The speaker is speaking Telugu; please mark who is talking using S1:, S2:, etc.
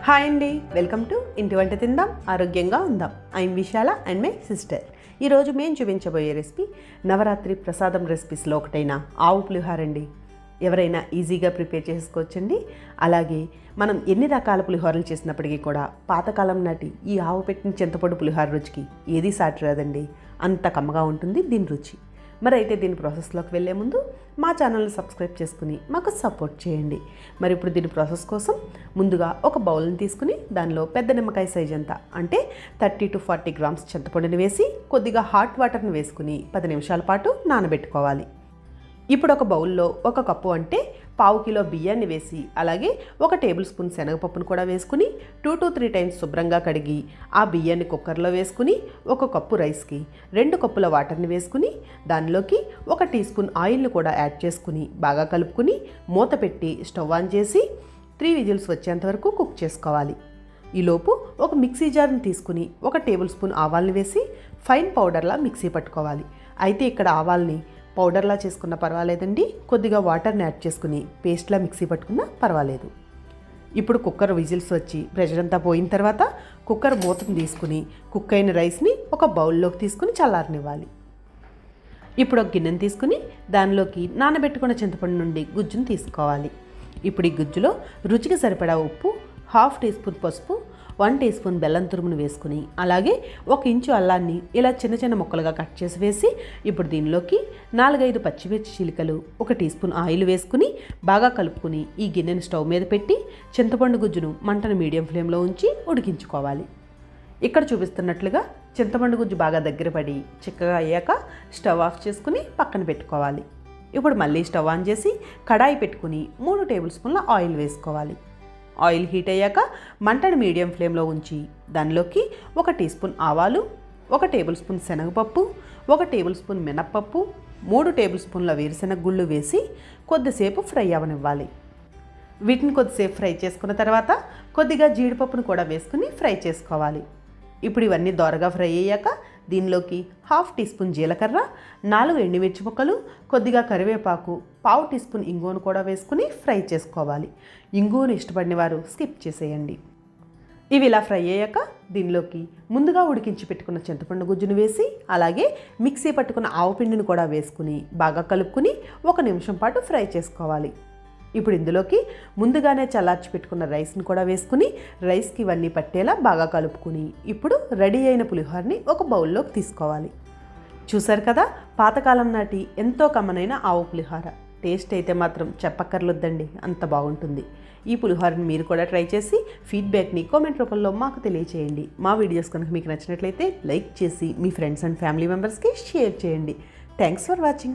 S1: హాయ్ అండి, వెల్కమ్ టు ఇంటి వంట తిందాం ఆరోగ్యంగా ఉందాం. I'm Vishala and my sister. ఈరోజు మేము చూపించబోయే రెసిపీ నవరాత్రి ప్రసాదం రెసిపీస్లో ఒకటైన ఆవు పులిహోర అండి. ఎవరైనా ఈజీగా ప్రిపేర్ చేసుకోవచ్చండి. అలాగే మనం ఎన్ని రకాల పులిహోరలు చేసినప్పటికీ కూడా పాతకాలం నాటి ఈ ఆవు పెట్టిన చింతపండు పులిహోర రుచికి ఏది సాటి రాదండి. అంత కమ్మగా ఉంటుంది దీని రుచి. మరి అయితే దీని ప్రాసెస్లోకి వెళ్ళే ముందు మా ఛానల్ని సబ్స్క్రైబ్ చేసుకుని మాకు సపోర్ట్ చేయండి. మరి ఇప్పుడు దీని ప్రాసెస్ కోసం ముందుగా ఒక బౌల్ని తీసుకుని దానిలో పెద్ద నిమ్మకాయ సైజ్ అంతా అంటే 30 to 40 grams చింతపండుని వేసి కొద్దిగా హాట్ వాటర్ని వేసుకుని 10 నిమిషాల పాటు నానబెట్టుకోవాలి. ఇప్పుడు ఒక బౌల్లో 1 కప్పు అంటే 1/2 కిలో బియ్యాన్ని వేసి అలాగే 1 టేబుల్ స్పూన్ శనగపప్పును కూడా వేసుకుని 2 to 3 times శుభ్రంగా కడిగి ఆ బియ్యాన్ని కుక్కర్లో వేసుకుని 1 కప్పు రైస్కి 2 కప్పుల వాటర్ని వేసుకుని దానిలోకి 1 టీ స్పూన్ ఆయిల్ని కూడా యాడ్ చేసుకుని బాగా కలుపుకుని మూత పెట్టి స్టవ్ ఆన్ చేసి 3 విజిల్స్ వచ్చేంత వరకు కుక్ చేసుకోవాలి. ఈలోపు ఒక మిక్సీ జార్ని తీసుకుని 1 టేబుల్ స్పూన్ ఆవాల్ని వేసి ఫైన్ పౌడర్లా మిక్సీ పట్టుకోవాలి. అయితే ఇక్కడ ఆవాల్ని పౌడర్లా చేసుకున్న పర్వాలేదండి, కొద్దిగా వాటర్ని యాడ్ చేసుకుని పేస్ట్లా మిక్సీ పట్టుకున్నా పర్వాలేదు. ఇప్పుడు కుక్కర్ విజిల్స్ వచ్చి ప్రెషర్ అంతా పోయిన తర్వాత కుక్కర్ మూతను తీసుకుని కుక్ అయిన రైస్ని ఒక బౌల్లోకి తీసుకుని చల్లారనివ్వాలి. ఇప్పుడు ఒక గిన్నెని తీసుకుని దానిలోకి నానబెట్టుకున్న చింతపండు నుండి గుజ్జును తీసుకోవాలి. ఇప్పుడు ఈ గుజ్జులో రుచికి సరిపడా ఉప్పు, 1/2 టీ స్పూన్ పసుపు, 1 టీ స్పూన్ బెల్లం తురుమును వేసుకుని అలాగే 1 ఇంచు అల్లాన్ని ఇలా చిన్న చిన్న ముక్కలుగా కట్ చేసి వేసి ఇప్పుడు దీనిలోకి 4-5 పచ్చిమిర్చి చీలికలు, 1 టీ స్పూన్ ఆయిల్ వేసుకుని బాగా కలుపుకుని ఈ గిన్నెని స్టవ్ మీద పెట్టి చింతపండు గుజ్జును మంటను మీడియం ఫ్లేమ్లో ఉంచి ఉడికించుకోవాలి. ఇక్కడ చూపిస్తున్నట్లుగా చింతపండు గుజ్జు బాగా దగ్గర పడి చిక్కగా అయ్యాక స్టవ్ ఆఫ్ చేసుకుని పక్కన పెట్టుకోవాలి. ఇప్పుడు మళ్ళీ స్టవ్ ఆన్ చేసి కడాయి పెట్టుకుని 3 టేబుల్ స్పూన్ల ఆయిల్ వేసుకోవాలి. ఆయిల్ హీట్ అయ్యాక మంటను మీడియం ఫ్లేమ్లో ఉంచి దానిలోకి 1 టీ స్పూన్ ఆవాలు, 1 టేబుల్ స్పూన్ శనగపప్పు, 1 టేబుల్ స్పూన్ మినప్పప్పు, 3 టేబుల్ స్పూన్ల వేరుశెనగ గుళ్ళు వేసి కొద్దిసేపు ఫ్రై అవ్వనివ్వాలి. వీటిని కొద్దిసేపు ఫ్రై చేసుకున్న తర్వాత కొద్దిగా జీడిపప్పును కూడా వేసుకుని ఫ్రై చేసుకోవాలి. ఇప్పుడు ఇవన్నీ దోరగా ఫ్రై అయ్యాక దీనిలోకి 1/2 టీ స్పూన్ జీలకర్ర, 4 ఎండుమిర్చి ముక్కలు, కొద్దిగా కరివేపాకు, 1/2 టీ స్పూన్ ఇంగువను కూడా వేసుకుని ఫ్రై చేసుకోవాలి. ఇంగువను ఇష్టపడిన వారు స్కిప్ చేసేయండి. ఇవి ఇలా ఫ్రై అయ్యాక దీనిలోకి ముందుగా ఉడికించి పెట్టుకున్న చింతపండు గుజ్జును వేసి అలాగే మిక్సీ పట్టుకున్న ఆవు పిండిని కూడా వేసుకుని బాగా కలుపుకుని 1 నిమిషం పాటు ఫ్రై చేసుకోవాలి. ఇప్పుడు ఇందులోకి ముందుగానే చల్లార్చి పెట్టుకున్న రైస్ని కూడా వేసుకుని రైస్కి ఇవన్నీ పట్టేలా బాగా కలుపుకుని ఇప్పుడు రెడీ అయిన పులిహోరని ఒక బౌల్లోకి తీసుకోవాలి. చూసారు కదా, పాతకాలం నాటి ఎంతో కమ్మనైన ఆవు పులిహోర. టేస్ట్ అయితే మాత్రం చెప్పక్కర్లొద్దండి, అంత బాగుంటుంది. ఈ పులిహోరని మీరు కూడా ట్రై చేసి ఫీడ్బ్యాక్ని కామెంట్ రూపంలో మాకు తెలియచేయండి. మా వీడియోస్ కనుక మీకు నచ్చినట్లయితే లైక్ చేసి మీ ఫ్రెండ్స్ అండ్ ఫ్యామిలీ మెంబర్స్కి షేర్ చేయండి. Thanks for watching.